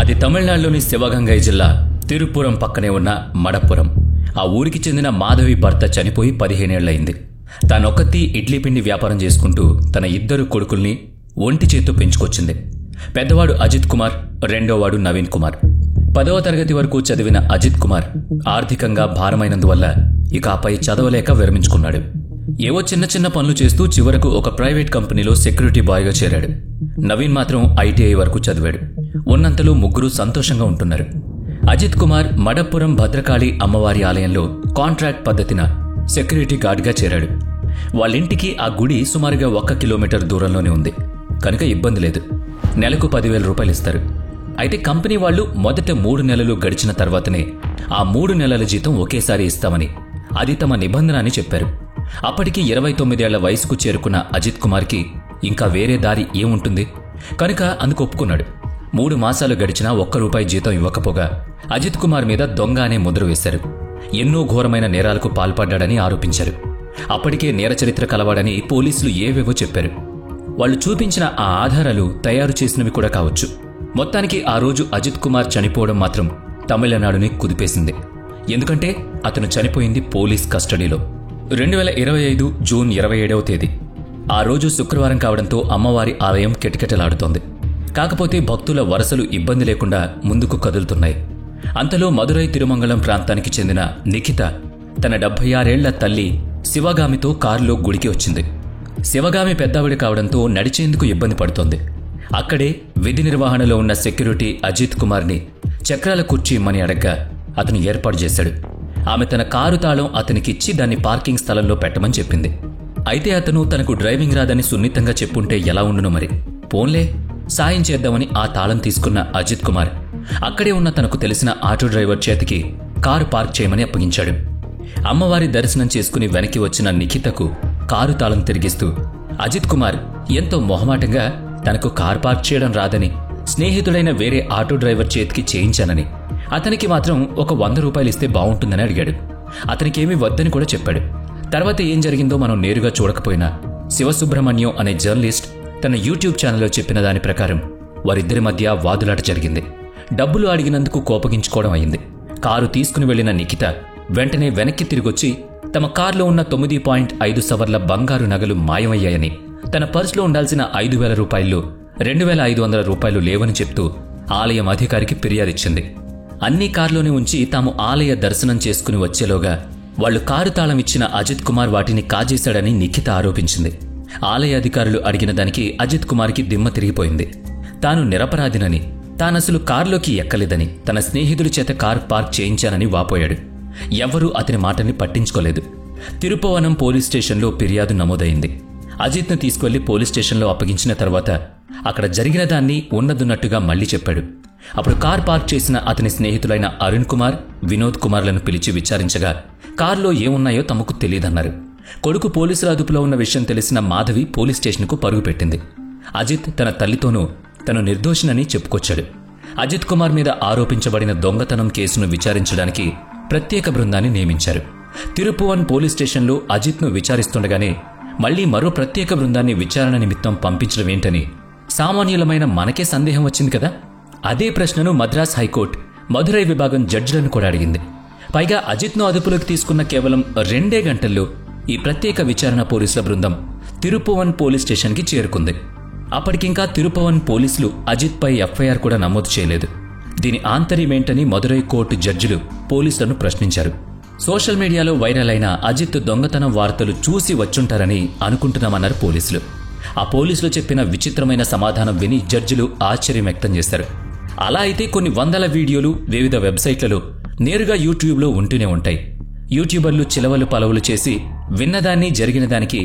అది తమిళనాడులోని శివగంగై జిల్లా తిరుపురం పక్కనే ఉన్న మడప్పురం. ఆ ఊరికి చెందిన మాధవి భర్త చనిపోయి 15 ఏళ్లయింది. తానొక్కతి ఇడ్లీ పిండి వ్యాపారం చేసుకుంటూ తన 2 కొడుకుల్ని ఒంటి చేత్తో పెంచుకొచ్చింది. పెద్దవాడు అజిత్ కుమార్, రెండోవాడు నవీన్ కుమార్. 10వ తరగతి వరకు చదివిన అజిత్ కుమార్ ఆర్థికంగా భారమైనందువల్ల ఇక ఆపై చదవలేక విరమించుకున్నాడు. ఏవో చిన్న చిన్న పనులు చేస్తూ చివరకు ఒక ప్రైవేట్ కంపెనీలో సెక్యూరిటీ బాయ్గా చేరాడు. నవీన్ మాత్రం ఐటీఐ వరకు చదివాడు. ఉన్నంతలో ముగ్గురు సంతోషంగా ఉంటున్నారు. అజిత్ కుమార్ మడప్పురం భద్రకాళి అమ్మవారి ఆలయంలో కాంట్రాక్ట్ పద్ధతిన సెక్యూరిటీ గార్డ్గా చేరాడు. వాళ్ళింటికి ఆ గుడి సుమారుగా 1 కిలోమీటర్ దూరంలోనే ఉంది కనుక ఇబ్బంది లేదు. నెలకు 10,000 రూపాయలు ఇస్తారు. అయితే కంపెనీ వాళ్ళు మొదట 3 నెలలు గడిచిన తర్వాతనే ఆ 3 నెలల జీతం ఒకేసారి ఇస్తామని, అది తమ నిబంధన అని చెప్పారు. అప్పటికి 29 ఏళ్ల వయసుకు చేరుకున్న అజిత్ కుమార్కి ఇంకా వేరే దారి ఏముంటుంది కనుక అందుకు ఒప్పుకున్నాడు. 3 మాసాలు గడిచినా ₹1 జీతం ఇవ్వకపోగా అజిత్ కుమార్ మీద దొంగ అనే ముద్ర వేశారు. ఎన్నో ఘోరమైన నేరాలకు పాల్పడ్డాడని ఆరోపించారు. అప్పటికే నేర చరిత్ర కలవాడని పోలీసులు ఏవేవో చెప్పారు. వాళ్లు చూపించిన ఆ ఆధారాలు తయారు చేసినవి కూడా కావచ్చు. మొత్తానికి ఆ రోజు అజిత్ కుమార్ చనిపోవడం మాత్రం తమిళనాడుని కుదిపేసింది. ఎందుకంటే అతను చనిపోయింది పోలీస్ కస్టడీలో. 2025 జూన్ 27వ తేదీ. ఆ రోజు శుక్రవారం కావడంతో అమ్మవారి ఆలయం కిటకిటలాడుతోంది. కాకపోతే భక్తుల వరసలు ఇబ్బంది లేకుండా ముందుకు కదులుతున్నాయి. అంతలో మదురై తిరుమంగళం ప్రాంతానికి చెందిన నిఖిత తన 76 ఏళ్ల తల్లి శివగామితో కారులో గుడికి వచ్చింది. శివగామి పెద్దవిడి కావడంతో నడిచేందుకు ఇబ్బంది పడుతోంది. అక్కడే విధి నిర్వహణలో ఉన్న సెక్యూరిటీ అజిత్ కుమార్ని చక్రాల కుర్చీ ఇమ్మని అడగ్గా అతను ఏర్పాటు చేశాడు. ఆమె తన కారు తాళం అతనికిచ్చి దాన్ని పార్కింగ్ స్థలంలో పెట్టమని చెప్పింది. అయితే అతను తనకు డ్రైవింగ్ రాదని సున్నితంగా చెప్పుంటే ఎలా ఉండును మరి. పోన్లే సాయం చేద్దామని ఆ తాళం తీసుకున్న అజిత్ కుమార్ అక్కడే ఉన్న తనకు తెలిసిన ఆటో డ్రైవర్ చేతికి కారు పార్క్ చేయమని అప్పగించాడు. అమ్మవారి దర్శనం చేసుకుని వెనక్కి వచ్చిన నిఖితకు కారు తాళం తిరిగిస్తూ అజిత్ కుమార్ ఎంతో మొహమాటంగా తనకు కారు పార్క్ చేయడం రాదని, స్నేహితుడైన వేరే ఆటో డ్రైవర్ చేతికి చేయించానని, అతనికి మాత్రం ఒక ₹100 ఇస్తే బావుంటుందని అడిగాడు. అతనికేమీ వద్దని కూడా చెప్పాడు. తర్వాత ఏం జరిగిందో మనం నేరుగా చూడకపోయినా శివసుబ్రహ్మణ్యం అనే జర్నలిస్ట్ తన యూట్యూబ్ ఛానల్లో చెప్పిన దాని ప్రకారం వారిద్దరి మధ్య వాదులాట జరిగింది. డబ్బులు అడిగినందుకు కోపగించుకోవడం అయింది. కారు తీసుకుని వెళ్లిన నిఖిత వెంటనే వెనక్కి తిరిగొచ్చి తమ కారులో ఉన్న 9.5 సవర్ల బంగారు నగలు మాయమయ్యాయని, తన పర్సులో ఉండాల్సిన ₹5,000 ₹2,500 లేవని చెప్తూ ఆలయం అధికారికి ఫిర్యాదిచ్చింది. అన్ని కార్లోనే ఉంచి తాము ఆలయ దర్శనం చేసుకుని వచ్చేలోగా వాళ్లు కారు తాళం ఇచ్చిన అజిత్ కుమార్ వాటిని కాజేశాడని నిఖిత ఆరోపించింది. ఆలయ అధికారులు అడిగిన దానికి అజిత్ కుమార్కి దిమ్మ తిరిగిపోయింది. తాను నిరపరాధినని, తానసలు కారులోకి ఎక్కలేదని, తన స్నేహితుడి చేత కారు పార్క్ చేయించానని వాపోయాడు. ఎవ్వరూ అతని మాటని పట్టించుకోలేదు. తిరుపువనం పోలీస్ స్టేషన్లో ఫిర్యాదు నమోదైంది. అజిత్ను తీసుకువెళ్లి పోలీస్ స్టేషన్లో అప్పగించిన తర్వాత అక్కడ జరిగిన దాన్ని ఉన్నదున్నట్టుగా మళ్లీ చెప్పాడు. అప్పుడు కార్ పార్క్ చేసిన అతని స్నేహితులైన అరుణ్ కుమార్, వినోద్ కుమార్లను పిలిచి విచారించగా కారులో ఏమున్నాయో తమకు తెలియదన్నారు. కొడుకు పోలీసుల అదుపులో ఉన్న విషయం తెలిసిన మాధవి పోలీస్ స్టేషన్కు పరుగు పెట్టింది. అజిత్ తన తల్లితోనూ తను నిర్దోషినని చెప్పుకొచ్చాడు. అజిత్ కుమార్ మీద ఆరోపించబడిన దొంగతనం కేసును విచారించడానికి ప్రత్యేక బృందాన్ని నియమించారు. తిరుపువన్ పోలీస్ స్టేషన్లో అజిత్ను విచారిస్తుండగానే మళ్లీ మరో ప్రత్యేక బృందాన్ని విచారణ నిమిత్తం పంపించడం ఏంటని సామాన్యులమైన మనకే సందేహం వచ్చింది కదా. అదే ప్రశ్నను మద్రాస్ హైకోర్టు మదురై విభాగం జడ్జిలను కూడా అడిగింది. పైగా అజిత్ను అదుపులోకి తీసుకున్న కేవలం 2 గంటల్లో ఈ ప్రత్యేక విచారణ పోలీసుల బృందం తిరుపువన్ పోలీస్ స్టేషన్కి చేరుకుంది. అప్పటికింకా తిరుపువన్ పోలీసులు అజిత్పై ఎఫ్ఐఆర్ కూడా నమోదు చేయలేదు. దీని ఆంతర్యమేంటని మదురై కోర్టు జడ్జిలు పోలీసులను ప్రశ్నించారు. సోషల్ మీడియాలో వైరల్ అయిన అజిత్ దొంగతనం వార్తలు చూసి వచ్చుంటారని అనుకుంటున్నామన్నారు పోలీసులు. ఆ పోలీసులు చెప్పిన విచిత్రమైన సమాధానం విని జడ్జిలు ఆశ్చర్యం వ్యక్తం చేశారు. అలా అయితే కొన్ని వందల వీడియోలు వివిధ వెబ్సైట్లలో నేరుగా యూట్యూబ్లో ఉంటూనే ఉంటాయి. యూట్యూబర్లు చిలవలు పలవలు చేసి విన్నదాన్ని జరిగిన దానికి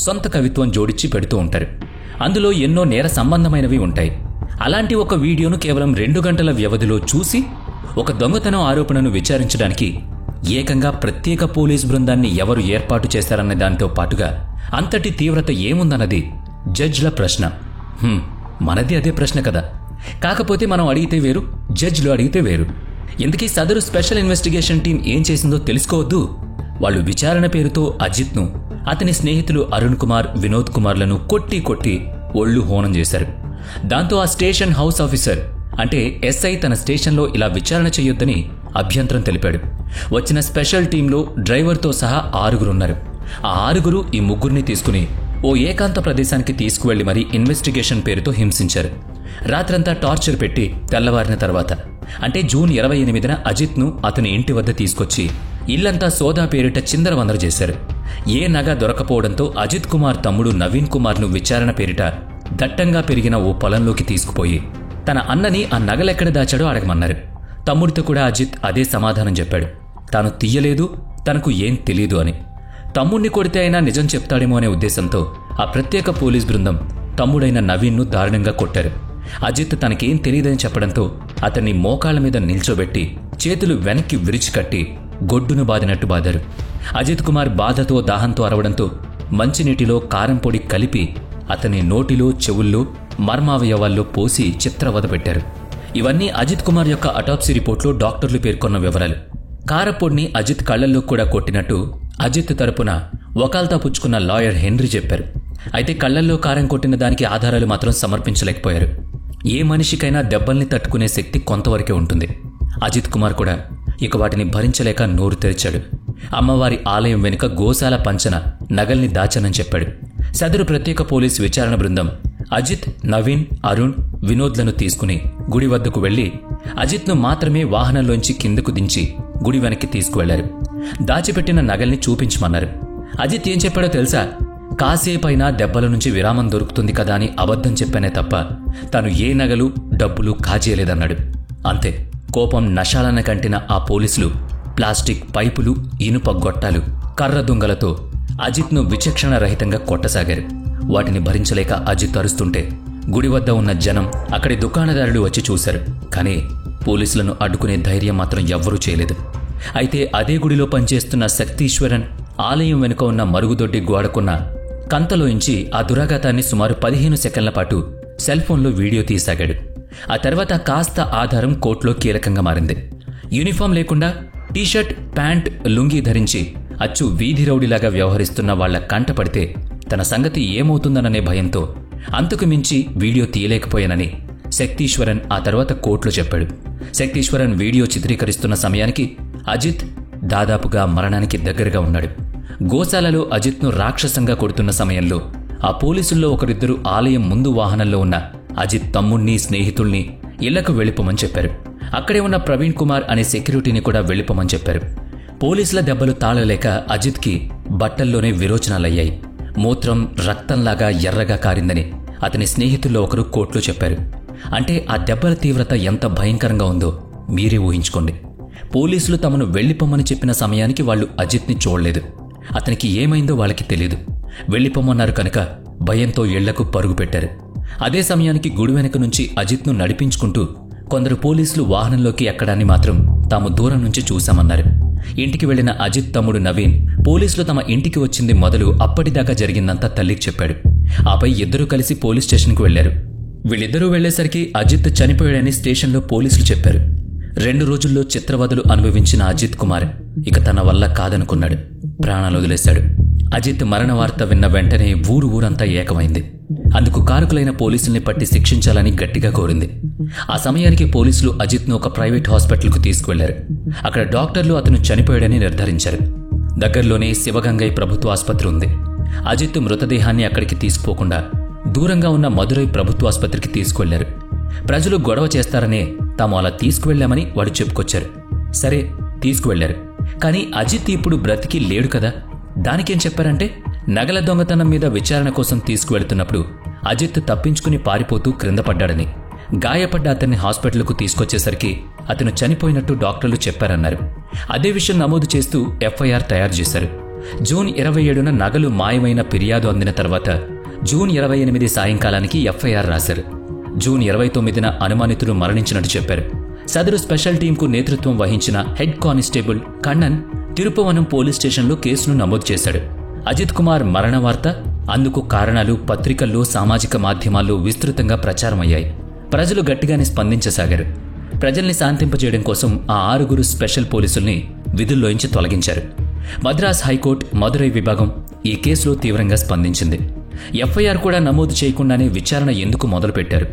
సొంత కవిత్వం జోడించి పెడుతూ ఉంటారు. అందులో ఎన్నో నేర సంబంధమైనవి ఉంటాయి. అలాంటి ఒక వీడియోను కేవలం 2 గంటల వ్యవధిలో చూసి ఒక దొంగతనం ఆరోపణను విచారించడానికి ఏకంగా ప్రత్యేక పోలీస్ బృందాన్ని ఎవరు ఏర్పాటు చేశారన్న దానితో పాటుగా అంతటి తీవ్రత ఏముందన్నది జడ్జిల ప్రశ్న. మనది అదే ప్రశ్న కదా. కాకపోతే మనం అడిగితే వేరు, జడ్జిలు అడిగితే వేరు. ఇందుకీ సదరు స్పెషల్ ఇన్వెస్టిగేషన్ టీం ఏం చేసిందో తెలుసుకోవద్దు. వాళ్ళు విచారణ పేరుతో అజిత్ను, అతని స్నేహితులు అరుణ్ కుమార్, వినోద్ కుమార్లను కొట్టి ఒళ్ళు హోనం చేశారు. దాంతో ఆ స్టేషన్ హౌస్ ఆఫీసర్ అంటే ఎస్ఐ తన స్టేషన్లో ఇలా విచారణ చేయొద్దని అభ్యంతరం తెలిపాడు. వచ్చిన స్పెషల్ టీంలో డ్రైవర్తో సహా 6 ఆ 6 ఈ 3 తీసుకుని ఓ ఏకాంత ప్రదేశానికి తీసుకువెళ్లి మరీ ఇన్వెస్టిగేషన్ పేరుతో హింసించారు. రాత్రంతా టార్చర్ పెట్టి తెల్లవారిన తర్వాత అంటే జూన్ 28న అజిత్ను అతని ఇంటి వద్ద తీసుకొచ్చి ఇల్లంతా సోదా పేరిట చిందరవందర చేశారు. ఏ నగ దొరకపోవడంతో అజిత్ కుమార్ తమ్ముడు నవీన్ కుమార్ను విచారణ పేరిట దట్టంగా పెరిగిన ఓ పొలంలోకి తీసుకుపోయి తన అన్నని ఆ నగలెక్కడ దాచాడో అడగమన్నారు. తమ్ముడితో కూడా అజిత్ అదే సమాధానం చెప్పాడు. తాను తీయలేదు, తనకు ఏం తెలీదు అని. తమ్ముణ్ణి కొడితే అయినా నిజం చెప్తాడేమో అనే ఉద్దేశంతో ఆ ప్రత్యేక పోలీస్ బృందం తమ్ముడైన నవీన్ను దారుణంగా కొట్టారు. అజిత్ తనకేం తెలియదని చెప్పడంతో అతన్ని మోకాళ్ల మీద నిల్చోబెట్టి చేతులు వెనక్కి విరిచికట్టి గొడ్డును బాదినట్టు బాదారు. అజిత్ కుమార్ బాధతో దాహంతో అరవడంతో మంచినీటిలో కారం పొడి కలిపి అతని నోటిలో చెవుల్లో మర్మావయవాల్లో పోసి చిత్రవద పెట్టారు. ఇవన్నీ అజిత్ కుమార్ యొక్క అటాప్సీ రిపోర్ట్లో డాక్టర్లు పేర్కొన్న వివరాలు. కారపొడిని అజిత్ కళ్లల్లో కూడా కొట్టినట్టు అజిత్ తరపున వకాల్తా పుచ్చుకున్న లాయర్ హెన్రీ చెప్పారు. అయితే కళ్లల్లో కారం కొట్టిన దానికి ఆధారాలు మాత్రం సమర్పించలేకపోయారు. ఏ మనిషికైనా దెబ్బల్ని తట్టుకునే శక్తి కొంతవరకే ఉంటుంది. అజిత్ కుమార్ కూడా ఇక వాటిని భరించలేక నోరు తెరిచాడు. అమ్మవారి ఆలయం వెనుక గోశాల పంచన నగల్ని దాచానని చెప్పాడు. సదరు ప్రత్యేక పోలీసు విచారణ బృందం అజిత్, నవీన్, అరుణ్, వినోద్లను తీసుకుని గుడి వద్దకు వెళ్లి అజిత్ను మాత్రమే వాహనంలోంచి కిందకు దించి గుడి వెనక్కి తీసుకువెళ్లారు. దాచిపెట్టిన నగల్ని చూపించమన్నారు. అజిత్ ఏం చెప్పాడో తెలుసా? కాసేపైనా దెబ్బల నుంచి విరామం దొరుకుతుంది కదా అని అబద్ధం చెప్పానే తప్ప తాను ఏ నగలు, డబ్బులు కాజేయలేదన్నాడు. అంతే. కోపం నశాలన కంటిన ఆ పోలీసులు ప్లాస్టిక్ పైపులు, ఇనుప గొట్టాలు, కర్ర దుంగలతో అజిత్ను విచక్షణ రహితంగా కొట్టసాగారు. వాటిని భరించలేక అజిత్ అరుస్తుంటే గుడి వద్ద ఉన్న జనం, అక్కడి దుకాణదారులు వచ్చి చూశారు. కానీ పోలీసులను అడ్డుకునే ధైర్యం మాత్రం ఎవ్వరూ చేయలేదు. అయితే అదే గుడిలో పనిచేస్తున్న శక్తీశ్వరన్ ఆలయం వెనుక ఉన్న మరుగుదొడ్డి గోడకున్న కంతలోంచి ఆ దురాఘాతాన్ని సుమారు 15 సెకండ్ల పాటు సెల్ఫోన్లో వీడియో తీసాగాడు. ఆ తర్వాత కాస్త ఆధారం కోర్టులో కీలకంగా మారింది. యూనిఫామ్ లేకుండా టీషర్ట్, ప్యాంట్, లుంగీ ధరించి అచ్చు వీధి రౌడీలాగా వ్యవహరిస్తున్న వాళ్ల కంటపడితే తన సంగతి ఏమవుతుందననే భయంతో అంతకు మించి వీడియో తీయలేకపోయానని శక్తీశ్వరన్ ఆ తర్వాత కోర్టులో చెప్పాడు. శక్తీశ్వరన్ వీడియో చిత్రీకరిస్తున్న సమయానికి అజిత్ దాదాపుగా మరణానికి దగ్గరగా ఉన్నాడు. గోశాలలో అజిత్ను రాక్షసంగా కొడుతున్న సమయంలో ఆ పోలీసుల్లో ఒకరిద్దరు ఆలయం ముందు వాహనంలో ఉన్న అజిత్ తమ్ముణ్ణి, స్నేహితుల్ని ఇళ్లకు వెళ్ళిపోమని చెప్పారు. అక్కడే ఉన్న ప్రవీణ్ కుమార్ అనే సెక్యూరిటీని కూడా వెళ్ళిపోమని చెప్పారు. పోలీసుల దెబ్బలు తాళలేక అజిత్కి బట్టల్లోనే విరోచనాలయ్యాయి. మూత్రం రక్తంలాగా ఎర్రగా కారిందని అతని స్నేహితుల్లో ఒకరు కోర్టులో చెప్పారు. అంటే ఆ దెబ్బల తీవ్రత ఎంత భయంకరంగా ఉందో మీరే ఊహించుకోండి. పోలీసులు తమను వెళ్ళిపోమని చెప్పిన సమయానికి వాళ్లు అజిత్ని చూడలేదు. అతనికి ఏమైందో వాళ్ళకి తెలీదు. వెళ్ళిపోమన్నారు కనుక భయంతో ఇళ్లకు పరుగు పెట్టారు. అదే సమయానికి గుడి వెనక నుంచి అజిత్ను నడిపించుకుంటూ కొందరు పోలీసులు వాహనంలోకి ఎక్కడాన్ని మాత్రం తాము దూరం నుంచి చూశామన్నారు. ఇంటికి వెళ్లిన అజిత్ తమ్ముడు నవీన్ పోలీసులు తమ ఇంటికి వచ్చింది మొదలు అప్పటిదాకా జరిగిందంతా తల్లికి చెప్పాడు. ఆపై ఇద్దరూ కలిసి పోలీస్ స్టేషన్కు వెళ్లారు. వీళ్ళిద్దరూ వెళ్లేసరికి అజిత్ చనిపోయాడని స్టేషన్లో పోలీసులు చెప్పారు. 2 రోజుల్లో చిత్రవదలు అనుభవించిన అజిత్ కుమార్ ఇక తన వల్ల కాదనుకున్నాడు. ప్రాణాలు వదిలేశాడు. అజిత్ మరణ వార్త విన్న వెంటనే ఊరంతా ఏకమైంది. అందుకు కారకులైన పోలీసుల్ని పట్టి శిక్షించాలని గట్టిగా కోరింది. ఆ సమయానికి పోలీసులు అజిత్ను ఒక ప్రైవేట్ హాస్పిటల్కు తీసుకువెళ్లారు. అక్కడ డాక్టర్లు అతను చనిపోయాడని నిర్ధారించారు. దగ్గరలోనే శివగంగై ప్రభుత్వ ఆసుపత్రి ఉంది. అజిత్ మృతదేహాన్ని అక్కడికి తీసుకుపోకుండా దూరంగా ఉన్న మదురై ప్రభుత్వ ఆసుపత్రికి తీసుకువెళ్లారు. ప్రజలు గొడవ చేస్తారనే తాము అలా తీసుకువెళ్లామని వాడు చెప్పుకొచ్చారు. సరే, తీసుకువెళ్లారు. కానీ అజిత్ ఇప్పుడు బ్రతికి లేడు కదా. దానికేం చెప్పారంటే నగల దొంగతనం మీద విచారణ కోసం తీసుకువెళ్తున్నప్పుడు అజిత్ తప్పించుకుని పారిపోతూ క్రింద పడ్డాడని, గాయపడ్డ అతన్ని హాస్పిటల్కు తీసుకొచ్చేసరికి అతను చనిపోయినట్టు డాక్టర్లు చెప్పారన్నారు. అదే విషయం నమోదు చేస్తూ ఎఫ్ఐఆర్ తయారు చేశారు. జూన్ 27న నగలు మాయమైన ఫిర్యాదు అందిన తర్వాత జూన్ 28 సాయంకాలానికి ఎఫ్ఐఆర్ రాశారు. జూన్ 29న అనుమానితుడు మరణించినట్టు చెప్పారు. సదరు స్పెషల్ టీంకు నేతృత్వం వహించిన హెడ్ కానిస్టేబుల్ కన్నన్ తిరుపవనం పోలీస్ స్టేషన్లో కేసును నమోదు చేశాడు. అజిత్ కుమార్ మరణ వార్త, అందుకు కారణాలు పత్రికల్లో, సామాజిక మాధ్యమాల్లో విస్తృతంగా ప్రచారమయ్యాయి. ప్రజలు గట్టిగానే స్పందించసాగారు. ప్రజల్ని శాంతింపజేయడం కోసం ఆ 6 స్పెషల్ పోలీసుల్ని విధుల్లోంచి తొలగించారు. మద్రాస్ హైకోర్టు మదురై విభాగం ఈ కేసులో తీవ్రంగా స్పందించింది. ఎఫ్ఐఆర్ కూడా నమోదు చేయకుండానే విచారణ ఎందుకు మొదలుపెట్టారు?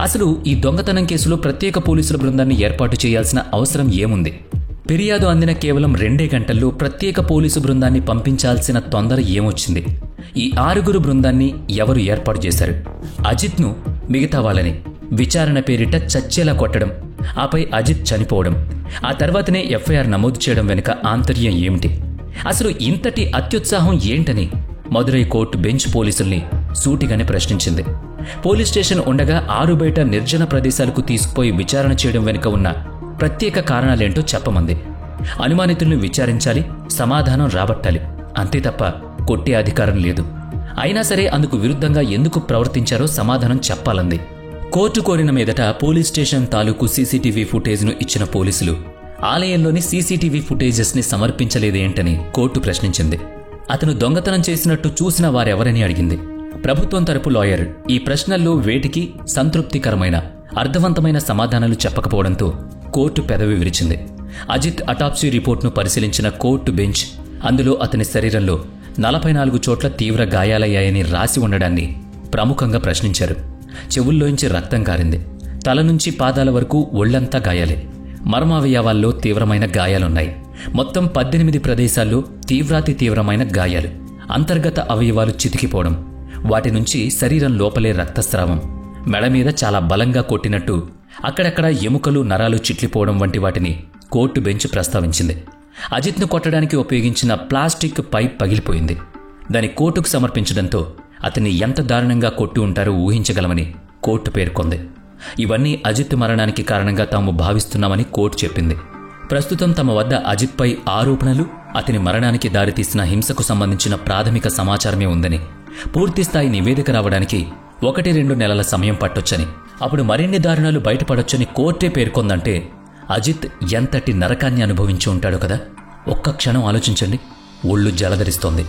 అసలు ఈ దొంగతనం కేసులో ప్రత్యేక పోలీసుల బృందాన్ని ఏర్పాటు చేయాల్సిన అవసరం ఏముంది? ఫిర్యాదు అందిన కేవలం 2 గంటల్లో ప్రత్యేక పోలీసు బృందాన్ని పంపించాల్సిన తొందర ఏమొచ్చింది? ఈ 6 బృందాన్ని ఎవరు ఏర్పాటు చేశారు? అజిత్ను, మిగతా వాళ్ళని విచారణ పేరిట చచ్చేలా కొట్టడం, ఆపై అజిత్ చనిపోవడం, ఆ తర్వాతనే ఎఫ్ఐఆర్ నమోదు చేయడం వెనుక ఆంతర్యం ఏమిటి? అసలు ఇంతటి అత్యుత్సాహం ఏంటని మదురై కోర్టు బెంచ్ పోలీసుల్ని సూటిగానే ప్రశ్నించింది. పోలీస్ స్టేషన్ ఉండగా ఆరు బయట నిర్జన ప్రదేశాలకు తీసుకుపోయి విచారణ చేయడం వెనుక ఉన్న ప్రత్యేక కారణాలేంటో చెప్పమంది. అనుమానితుల్ని విచారించాలి, సమాధానం రాబట్టాలి, అంతే తప్ప కొట్టే అధికారం లేదు. అయినా సరే అందుకు విరుద్ధంగా ఎందుకు ప్రవర్తించారో సమాధానం చెప్పాలంది. కోర్టు కోరిన మీదట పోలీస్ స్టేషన్ తాలూకు సీసీటీవీ ఫుటేజ్ను ఇచ్చిన పోలీసులు ఆలయంలోని సీసీటీవీ ఫుటేజెస్ని సమర్పించలేదేంటని కోర్టు ప్రశ్నించింది. అతను దొంగతనం చేసినట్టు చూసిన వారెవరని అడిగింది. ప్రభుత్వం తరపు లాయర్ ఈ ప్రశ్నల్లో వేటికి సంతృప్తికరమైన అర్థవంతమైన సమాధానాలు చెప్పకపోవడంతో కోర్టు పెదవి విరిచింది. అజిత్ అటాప్సీ రిపోర్ట్ను పరిశీలించిన కోర్టు బెంచ్ అందులో అతని శరీరంలో 44 చోట్ల తీవ్ర గాయాలయ్యాయని రాసి ఉండడాన్ని ప్రముఖంగా ప్రశ్నించారు. చెవుల్లోంచి రక్తం కారింది. తల నుంచి పాదాల వరకు ఒళ్లంతా గాయాలే. మర్మావయవాల్లో తీవ్రమైన గాయాలున్నాయి. మొత్తం 18 ప్రదేశాల్లో తీవ్రమైన గాయాలు. అంతర్గత అవయవాలు చితికిపోవడం, వాటి నుంచి శరీరం లోపలే రక్తస్రావం, మెడ మీద చాలా బలంగా కొట్టినట్టు అక్కడక్కడ ఎముకలు నరాలు చిట్లిపోవడం వంటి వాటిని కోర్టు బెంచ్ ప్రస్తావించింది. అజిత్ను కొట్టడానికి ఉపయోగించిన ప్లాస్టిక్ పైప్ పగిలిపోయింది. దాని కోర్టుకు సమర్పించడంతో అతన్ని ఎంత దారుణంగా కొట్టి ఉంటారో ఊహించగలమని కోర్టు పేర్కొంది. ఇవన్నీ అజిత్ మరణానికి కారణంగా తాము భావిస్తున్నామని కోర్టు చెప్పింది. ప్రస్తుతం తమ వద్ద అజిత్పై ఆరోపణలు, అతని మరణానికి దారితీసిన హింసకు సంబంధించిన ప్రాథమిక సమాచారమే ఉందని, పూర్తిస్థాయి నివేదిక రావడానికి 1-2 నెలల సమయం పట్టొచ్చని, అప్పుడు మరిన్ని దారుణాలు బయటపడొచ్చని కోర్టే పేర్కొందంటే అజిత్ ఎంతటి నరకాన్ని అనుభవించి ఉంటాడో కదా. ఒక్క క్షణం ఆలోచించండి. ఒళ్ళు జలధరిస్తోంది.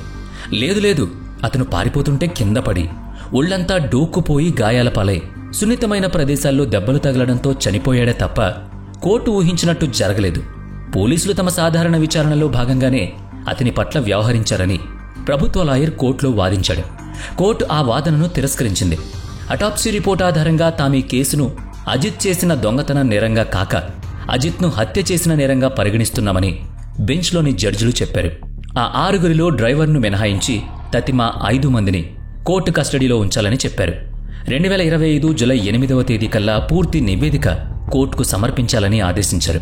లేదు, అతను పారిపోతుంటే కింద పడి ఒళ్లంతా డోక్కుపోయి గాయాల పాలై సున్నితమైన ప్రదేశాల్లో దెబ్బలు తగలడంతో చనిపోయాడే తప్ప కోర్టు ఊహించినట్టు జరగలేదు. పోలీసులు తమ సాధారణ విచారణలో భాగంగానే అతని పట్ల వ్యవహరించారని ప్రభుత్వ లాయర్ కోర్టులో వాదించాడు. కోర్టు ఆ వాదనను తిరస్కరించింది. అటాప్సీ రిపోర్ట్ ఆధారంగా తామీ కేసును అజిత్ చేసిన దొంగతనం నేరంగా కాక అజిత్ను హత్య చేసిన నేరంగా పరిగణిస్తున్నామని బెంచ్లోని జడ్జిలు చెప్పారు. ఆ 6 డ్రైవర్ను మినహాయించి తతిమా 5 మందిని కోర్టు కస్టడీలో ఉంచాలని చెప్పారు. 2025 జూలై 8వ తేదీ కల్లా పూర్తి నివేదిక కోర్టుకు సమర్పించాలని ఆదేశించారు.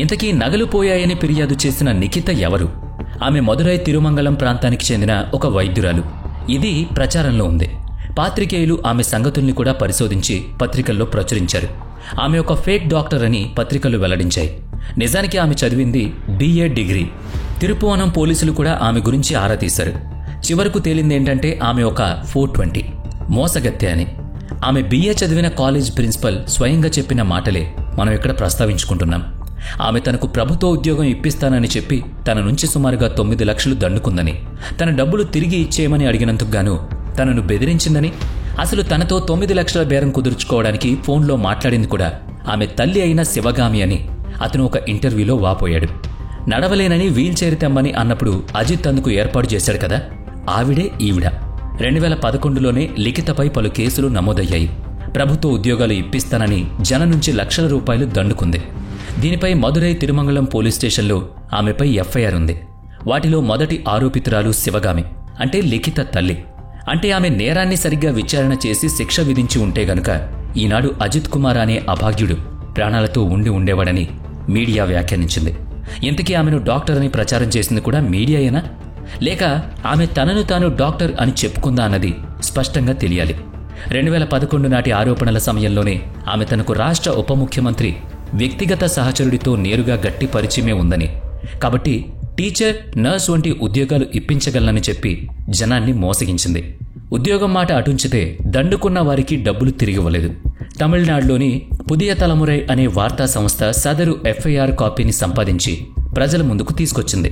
ఇంతకీ నగలు పోయాయని ఫిర్యాదు చేసిన నిఖిత ఎవరు? ఆమె మదురై తిరుమంగళం ప్రాంతానికి చెందిన ఒక వైద్యురాలు. ఇది ప్రచారంలో ఉంది. పాత్రికేయులు ఆమె సంగతుల్ని కూడా పరిశోధించి పత్రికల్లో ప్రచురించారు. ఆమె ఒక ఫేక్ డాక్టర్ అని పత్రికలు వెల్లడించాయి. నిజానికి ఆమె చదివింది BA డిగ్రీ. తిరుపువనం పోలీసులు కూడా ఆమె గురించి ఆరా తీశారు. చివరకు తేలిందేంటంటే ఆమె ఒక 420 మోసగత్తె అని. ఆమె BA చదివిన కాలేజ్ ప్రిన్సిపల్ స్వయంగా చెప్పిన మాటలే మనం ఇక్కడ ప్రస్తావించుకుంటున్నాం. ఆమె తనకు ప్రభుత్వ ఉద్యోగం ఇప్పిస్తానని చెప్పి తన నుంచి సుమారుగా 9 లక్షలు దండుకుందని, తన డబ్బులు తిరిగి ఇచ్చేయమని అడిగినందుకు గాను తనను బెదిరించిందని, అసలు తనతో 9 లక్షల బేరం కుదుర్చుకోవడానికి ఫోన్లో మాట్లాడింది కూడా ఆమె తల్లి అయిన శివగామి అని అతను ఒక ఇంటర్వ్యూలో వాపోయాడు. నడవలేనని వీల్చైర్ తెమ్మని అన్నప్పుడు అజిత్ అందుకు ఏర్పాటు చేశాడు కదా, ఆవిడే ఈవిడ. 2011లోనే లిఖితపై పలు కేసులు నమోదయ్యాయి. ప్రభుత్వ ఉద్యోగాలు ఇప్పిస్తానని జనం నుంచి లక్షల రూపాయలు దండుకుంది. దీనిపై మదురై తిరుమంగళం పోలీస్ స్టేషన్లో ఆమెపై ఎఫ్ఐఆర్ ఉంది. వాటిలో మొదటి ఆరోపితురాలు శివగామి, అంటే లిఖిత తల్లి. అంటే ఆమె నేరాన్ని సరిగ్గా విచారణ చేసి శిక్ష విధించి ఉంటే గనుక ఈనాడు అజిత్ కుమార్ అనే అభాగ్యుడు ప్రాణాలతో ఉండేవాడని మీడియా వ్యాఖ్యానించింది. ఇంతకీ ఆమెను డాక్టర్ అని ప్రచారం చేసింది కూడా మీడియాయేనా, లేక ఆమె తనను తాను డాక్టర్ అని చెప్పుకుందా అన్నది స్పష్టంగా తెలియాలి. 2011 నాటి ఆరోపణల సమయంలోనే ఆమె తనకు రాష్ట్ర ఉప ముఖ్యమంత్రి వ్యక్తిగత సహచరుడితో నేరుగా గట్టి పరిచయమే ఉందని, కాబట్టి టీచర్, నర్స్ వంటి ఉద్యోగాలు ఇప్పించగలనని చెప్పి జనాన్ని మోసగించింది. ఉద్యోగం మాట అటుంచితే దండుకున్న వారికి డబ్బులు తిరిగివ్వలేదు. తమిళనాడులోని పుదియ తలమురై అనే వార్తా సంస్థ సదరు ఎఫ్ఐఆర్ కాపీని సంపాదించి ప్రజల ముందుకు తీసుకొచ్చింది.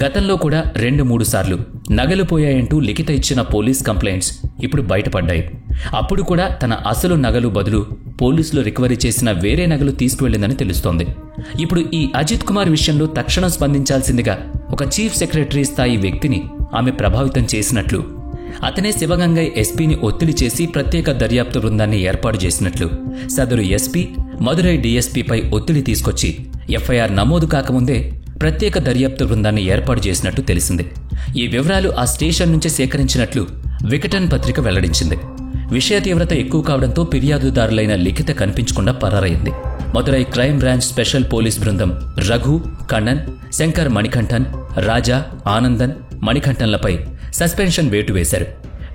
గతంలో కూడా 2-3 సార్లు నగలు పోయాయంటూ లిఖిత ఇచ్చిన పోలీస్ కంప్లైంట్స్ ఇప్పుడు బయటపడ్డాయి. అప్పుడు కూడా తన అసలు నగలు బదులు పోలీసులు రికవరీ చేసిన వేరే నగలు తీసుకువెళ్లిందని తెలుస్తోంది. ఇప్పుడు ఈ అజిత్ కుమార్ విషయంలో తక్షణం స్పందించాల్సిందిగా ఒక చీఫ్ సెక్రటరీ స్థాయి వ్యక్తిని ఆమె ప్రభావితం చేసినట్లు అతనే శివగంగై ఎస్పీని ఒత్తిడి చేసి ప్రత్యేక దర్యాప్తు బృందాన్ని ఏర్పాటు చేసినట్లు సదరు ఎస్పీ మదురై డీఎస్పీపై ఒత్తిడి తీసుకొచ్చి ఎఫ్ఐఆర్ నమోదు కాకముందే ప్రత్యేక దర్యాప్తు బృందాన్ని ఏర్పాటు చేసినట్టు తెలిసింది. ఈ వివరాలు ఆ స్టేషన్ నుంచే సేకరించినట్లు వికటన్ పత్రిక వెల్లడించింది. విషయ తీవ్రత ఎక్కువ కావడంతో ఫిర్యాదుదారులైన లిఖిత కనిపించకుండా పరారైంది. Madurai crime branch special police బృందం రఘు, కണ്ണన్, శంకర్ మణికంఠన్, రాజా, ఆనందన్, మణికంఠన్లపై సస్పెన్షన్ వేటు వేశారు.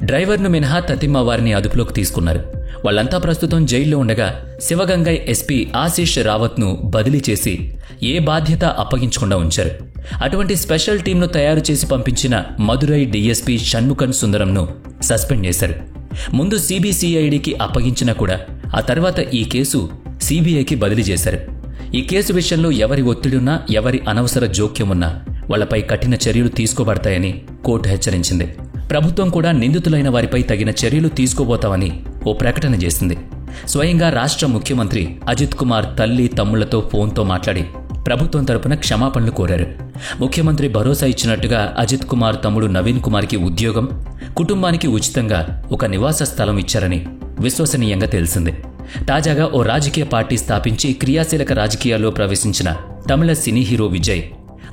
డ్రైవర్ను మినహా తతిమ్మ వారిని అదుపులోకి తీసుకున్నారు. వాళ్లంతా ప్రస్తుతం జైల్లో ఉండగా శివగంగై ఎస్పీ ఆశీష్ రావత్ను బదిలీ చేసి ఏ బాధ్యత అప్పగించకుండా ఉంచారు. అటువంటి స్పెషల్ టీంను తయారు చేసి పంపించిన మదురై డీఎస్పీ షణ్ముఖన్ సుందరంను సస్పెండ్ చేశారు. ముందు సిబిసిఐడికి అప్పగించినా కూడా ఆ తర్వాత ఈ కేసు సిబిఐకి బదిలీ చేశారు. ఈ కేసు విషయంలో ఎవరి ఒత్తిడున్నా, ఎవరి అనవసర జోక్యమున్నా వాళ్లపై కఠిన చర్యలు తీసుకోబడతాయని కోర్టు హెచ్చరించింది. ప్రభుత్వం కూడా నిందితులైన వారిపై తగిన చర్యలు తీసుకోబోతామని ఓ ప్రకటన చేసింది. స్వయంగా రాష్ట్ర ముఖ్యమంత్రి అజిత్ కుమార్ తల్లి, తమ్ముళ్లతో ఫోన్తో మాట్లాడి ప్రభుత్వం తరపున క్షమాపణలు కోరారు. ముఖ్యమంత్రి భరోసా ఇచ్చినట్టుగా అజిత్ కుమార్ తమ్ముడు నవీన్ కుమార్కి ఉద్యోగం, కుటుంబానికి ఉచితంగా ఒక నివాస స్థలం ఇచ్చారని విశ్వసనీయంగా తెలిసింది. తాజాగా ఓ రాజకీయ పార్టీ స్థాపించి క్రియాశీలక రాజకీయాల్లో ప్రవేశించిన తమిళ సినీ హీరో విజయ్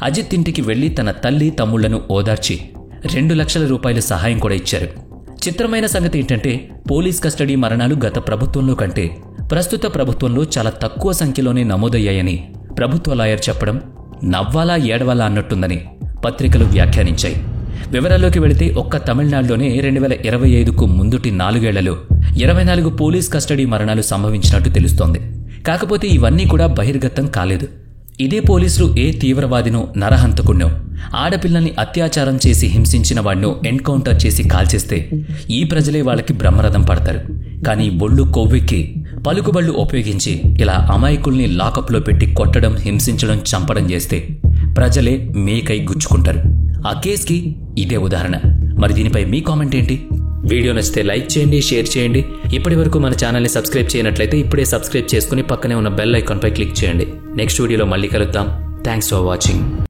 అజిత్ ఇంటికి వెళ్లి తన తల్లి, తమ్ముళ్లను ఓదార్చి 2 లక్షల రూపాయల సహాయం కూడా ఇచ్చారు. చిత్రమైన సంగతి ఏంటంటే పోలీస్ కస్టడీ మరణాలు గత ప్రభుత్వంలో కంటే ప్రస్తుత ప్రభుత్వంలో చాలా తక్కువ సంఖ్యలోనే నమోదయ్యాయని ప్రభుత్వ లాయర్ చెప్పడం నవ్వాలా ఏడవాలా అన్నట్టుందని పత్రికలు వ్యాఖ్యానించాయి. వివరాల్లోకి వెళితే ఒక్క తమిళనాడులోనే 2025కు ముందుటి 4 ఏళ్లలో 24 పోలీస్ కస్టడీ మరణాలు సంభవించినట్టు తెలుస్తోంది. కాకపోతే ఇవన్నీ కూడా బహిర్గతం కాలేదు. ఇదే పోలీసులు ఏ తీవ్రవాదినో, నరహంతకుణ్ణో, ఆడపిల్లల్ని అత్యాచారం చేసి హింసించిన వాడినో ఎన్కౌంటర్ చేసి కాల్చేస్తే ఈ ప్రజలే వాళ్ళకి బ్రహ్మరథం పడతారు. కానీ ఒళ్ళు కొవ్వెక్కి పలుకుబళ్లు ఉపయోగించి ఇలా అమాయకుల్ని లాకప్లో పెట్టి కొట్టడం, హింసించడం, చంపడం చేస్తే ప్రజలే మేకై గుచ్చుకుంటారు. ఆ కేసుకి ఇదే ఉదాహరణ. మరి దీనిపై మీ కామెంట్ ఏంటి? వీడియో నచ్చితే లైక్ చేయండి, షేర్ చేయండి. ఇప్పటి వరకు మన ఛానల్ని సబ్స్క్రైబ్ చేయనట్లయితే ఇప్పుడే సబ్స్క్రైబ్ చేసుకుని పక్కనే ఉన్న బెల్ ఐకాన్పై క్లిక్ చేయండి. నెక్స్ట్ వీడియోలో మళ్ళీ కలుద్దాం. Thanks for watching.